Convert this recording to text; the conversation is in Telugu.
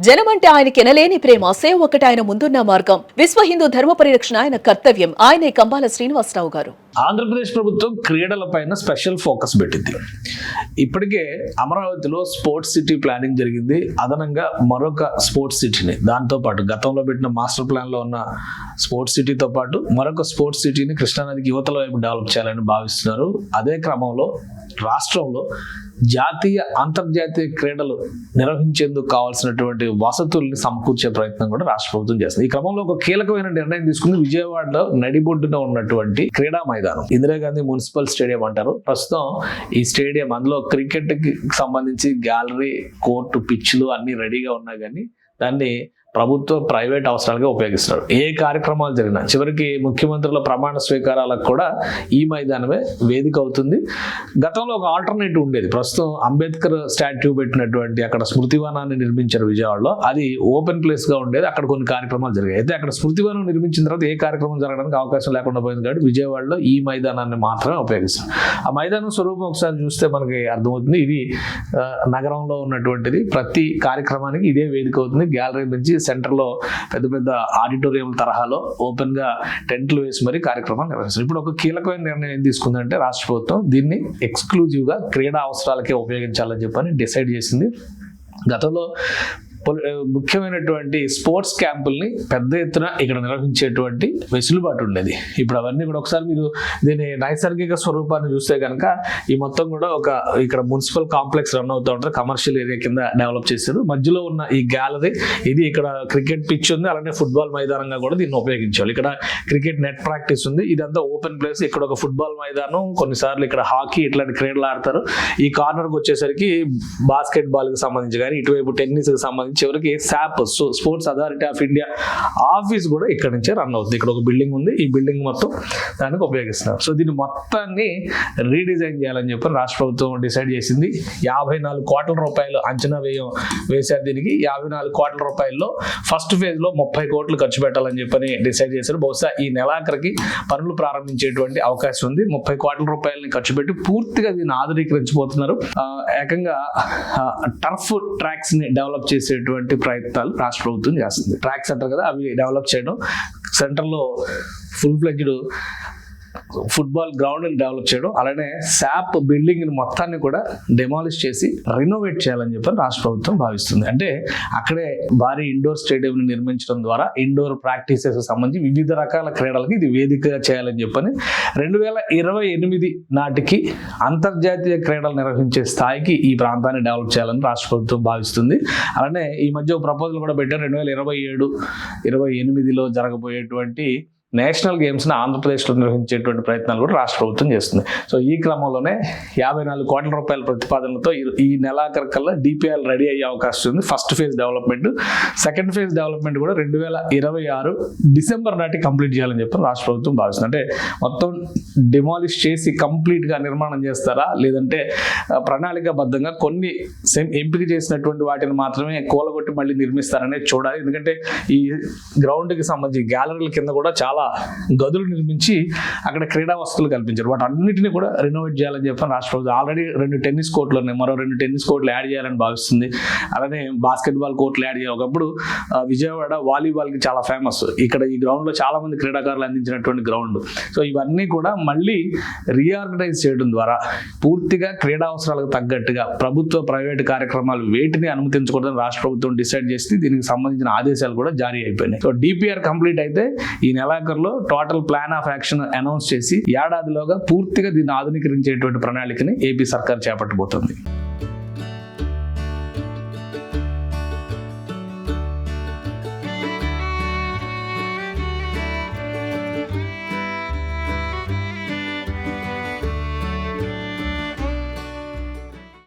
జనమంటే ఆయనకి ఎనలేని ప్రేమ, సేవ ఒకటి ఆయన ముందున్న మార్గం. విశ్వ హిందూ ధర్మ పరిరక్షణ ఆయన కర్తవ్యం. ఆయనే కంబాల శ్రీనివాసరావు గారు. ఆంధ్రప్రదేశ్ ప్రభుత్వం క్రీడల పైన స్పెషల్ ఫోకస్ పెట్టింది. ఇప్పటికే అమరావతిలో స్పోర్ట్స్ సిటీ ప్లానింగ్ జరిగింది. అదనంగా మరొక స్పోర్ట్స్ సిటీని, దాంతో పాటు గతంలో పెట్టిన మాస్టర్ ప్లాన్ లో ఉన్న స్పోర్ట్స్ సిటీతో పాటు మరొక స్పోర్ట్స్ సిటీని కృష్ణానదికి యువతల వైపు డెవలప్ చేయాలని భావిస్తున్నారు. అదే క్రమంలో రాష్ట్రంలో జాతీయ అంతర్జాతీయ క్రీడలు నిర్వహించేందుకు కావాల్సినటువంటి వసతుల్ని సమకూర్చే ప్రయత్నం కూడా రాష్ట్ర ప్రభుత్వం చేస్తుంది. ఈ క్రమంలో ఒక కీలకమైన నిర్ణయం తీసుకుంది. విజయవాడలో నడిబొడ్డున ఉన్నటువంటి క్రీడా మైదానం, ఇందిరాగాంధీ మున్సిపల్ స్టేడియం అంటారు ప్రస్తుతం ఈ స్టేడియం. అందులో క్రికెట్ కి సంబంధించి గ్యాలరీ, కోర్టు, పిచ్లు అన్ని రెడీగా ఉన్నా కానీ దాన్ని ప్రభుత్వ ప్రైవేట్ అవసరాలుగా ఉపయోగిస్తున్నారు. ఏ కార్యక్రమాలు జరిగినా చివరికి ముఖ్యమంత్రుల ప్రమాణ స్వీకారాలకు కూడా ఈ మైదానమే వేదిక అవుతుంది. గతంలో ఒక ఆల్టర్నేటివ్ ఉండేది. ప్రస్తుతం అంబేద్కర్ స్టాట్యూ పెట్టినటువంటి అక్కడ స్మృతివనాన్ని నిర్మించారు విజయవాడలో. అది ఓపెన్ ప్లేస్ గా ఉండేది. అక్కడ కొన్ని కార్యక్రమాలు జరిగాయి. అయితే అక్కడ స్మృతివనం నిర్మించిన తర్వాత ఏ కార్యక్రమం జరగడానికి అవకాశం లేకుండా పోయింది కాబట్టి విజయవాడలో ఈ మైదానాన్ని మాత్రమే ఉపయోగిస్తారు. ఆ మైదానం స్వరూపం ఒకసారి చూస్తే మనకి అర్థమవుతుంది. ఇది నగరంలో ఉన్నటువంటిది. ప్రతి కార్యక్రమానికి ఇదే వేదిక అవుతుంది. గ్యాలరీ నుంచి సెంటర్ లో పెద్ద పెద్ద ఆడిటోరియం తరహాలో ఓపెన్ గా టెంట్లు వేసి మరి కార్యక్రమాలు నిర్వహిస్తారు. ఇప్పుడు ఒక కీలకమైన నిర్ణయం ఏం తీసుకుందంటే రాష్ట్ర ప్రభుత్వం దీన్ని ఎక్స్క్లూజివ్ గా క్రీడా అవసరాలకే ఉపయోగించాలని చెప్పని డిసైడ్ చేసింది. గతంలో ముఖ్యమైనటువంటి స్పోర్ట్స్ క్యాంపుల్ని పెద్ద ఎత్తున ఇక్కడ నిర్వహించేటువంటి వెసులుబాటు ఉండేది. ఇప్పుడు అవన్నీ కూడా ఒకసారి మీరు దీని నైసర్గిక స్వరూపాన్ని చూస్తే కనుక ఈ మొత్తం కూడా ఒక ఇక్కడ మున్సిపల్ కాంప్లెక్స్ రన్ అవుతూ ఉంటుంది. కమర్షియల్ ఏరియా కింద డెవలప్ చేశారు. మధ్యలో ఉన్న ఈ గ్యాలరీ, ఇది ఇక్కడ క్రికెట్ పిచ్ ఉంది. అలానే ఫుట్బాల్ మైదానంగా కూడా దీన్ని ఉపయోగించాలి. ఇక్కడ క్రికెట్ నెట్ ప్రాక్టీస్ ఉంది. ఇదంతా ఓపెన్ ప్లేస్. ఇక్కడ ఒక ఫుట్బాల్ మైదానం, కొన్నిసార్లు ఇక్కడ హాకీ ఇట్లాంటి క్రీడలు ఆడతారు. ఈ కార్నర్కి వచ్చేసరికి బాస్కెట్ బాల్ కి సంబంధించి కానీ, ఇటువైపు టెన్నిస్ కి సంబంధించి, చివరికి SAAP sports authority of India office కూడా ఇక్కడ నుంచే రన్ అవుతుంది. ఇక్కడ ఒక బిల్డింగ్ ఉంది. ఈ బిల్డింగ్ మొత్తం దానికి ఉపయోగిస్తున్నారు. సో దీన్ని మొత్తాన్ని రీడిజైన్ చేయాలని చెప్పి రాష్ట్ర ప్రభుత్వం డిసైడ్ చేసింది. 54 కోట్ల రూపాయలు అంచనా వేశారు దీనికి. 54 కోట్ల రూపాయల్లో ఫస్ట్ ఫేజ్ లో 30 కోట్లు ఖర్చు పెట్టాలని చెప్పని డిసైడ్ చేశారు. బహుశా ఈ నెలాఖరికి పనులు ప్రారంభించేటువంటి అవకాశం ఉంది. 30 కోట్ల రూపాయలని ఖర్చు పెట్టి పూర్తిగా దీన్ని ఆధునీకరించబోతున్నారు. ఏకంగా టర్ఫ్ ట్రాక్స్ ని డెవలప్ చేసేటువంటి ప్రయత్నాలు రాష్ట్ర ప్రభుత్వం చేస్తుంది. ట్రాక్స్ అంటారు కదా, అవి డెవలప్ చేయడం, సెంటర్ లో full fledged football ground develop చేయడం, అలానే శాప్ బిల్డింగ్ మొత్తాన్ని కూడా డెమాలిష్ చేసి రినోవేట్ చేయాలని చెప్పి రాష్ట్ర ప్రభుత్వం భావిస్తుంది. అంటే అక్కడే భారీ ఇండోర్ స్టేడియం నిర్మించడం ద్వారా ఇండోర్ ప్రాక్టీసెస్ సంబంధించి వివిధ రకాల క్రీడలకి ఇది వేదికగా చేయాలని చెప్పని 2028 నాటికి అంతర్జాతీయ క్రీడలు నిర్వహించే స్థాయికి ఈ ప్రాంతాన్ని డెవలప్ చేయాలని రాష్ట్ర ప్రభుత్వం భావిస్తుంది. అలానే ఈ మధ్య ప్రపోజల్ కూడా పెట్టారు. 2027-28లో జరగబోయేటువంటి నేషనల్ గేమ్స్ ని ఆంధ్రప్రదేశ్లో నిర్వహించేటువంటి ప్రయత్నాలు కూడా రాష్ట్ర ప్రభుత్వం చేస్తుంది. సో ఈ క్రమంలోనే 54 కోట్ల రూపాయల ప్రతిపాదనలతో ఈ నెలాఖరికల్లా డిపిఆర్ రెడీ అయ్యే అవకాశం ఉంది. First phase development, second phase development కూడా 2026 డిసెంబర్ నాటికి కంప్లీట్ చేయాలని చెప్పి రాష్ట్ర ప్రభుత్వం భావిస్తుంది. అంటే మొత్తం డిమాలిష్ చేసి కంప్లీట్ గా నిర్మాణం చేస్తారా, లేదంటే ప్రణాళికాబద్ధంగా కొన్ని ఎంపిక చేసినటువంటి వాటిని మాత్రమే కూలగొట్టి మళ్ళీ నిర్మిస్తారనేది చూడాలి. ఎందుకంటే ఈ గ్రౌండ్ కి సంబంధించి గ్యాలరీల కింద కూడా చాలా గదులు నిర్మించి అక్కడ క్రీడా వసతులు కల్పించారు. వాటి అన్నింటినీ కూడా రినోవేట్ చేయాలని చెప్పి రాష్ట్ర ప్రభుత్వం ఆల్రెడీ 2 టెన్నిస్ కోర్టులు ఉన్నాయి. మరో 2 టెన్నిస్ కోర్టులు యాడ్ చేయాలని భావిస్తుంది. అలానే బాస్కెట్ బాల్ కోర్టులు యాడ్ చేయాలి. ఒకప్పుడు విజయవాడ వాలీబాల్ కి చాలా ఫేమస్. ఇక్కడ ఈ గ్రౌండ్ లో చాలా మంది క్రీడాకారులు అందించినటువంటి గ్రౌండ్. సో ఇవన్నీ కూడా మళ్ళీ రీఆర్గనైజ్ చేయడం ద్వారా పూర్తిగా క్రీడా అవసరాలకు తగ్గట్టుగా ప్రభుత్వ ప్రైవేట్ కార్యక్రమాలు వేటిని అనుమతించకూడదని రాష్ట్ర ప్రభుత్వం డిసైడ్ చేసి దీనికి సంబంధించిన ఆదేశాలు కూడా జారీ అయిపోయినాయి. సో డిపిఆర్ కంప్లీట్ అయితే ఈ నెలాఖరులో total plan of action announce చేసి ఏడాదిలోగా పూర్తిగా దీన్ని ఆధునీకరించేటువంటి ప్రణాళికని ఏపీ సర్కార్ చేపట్టబోతోంది.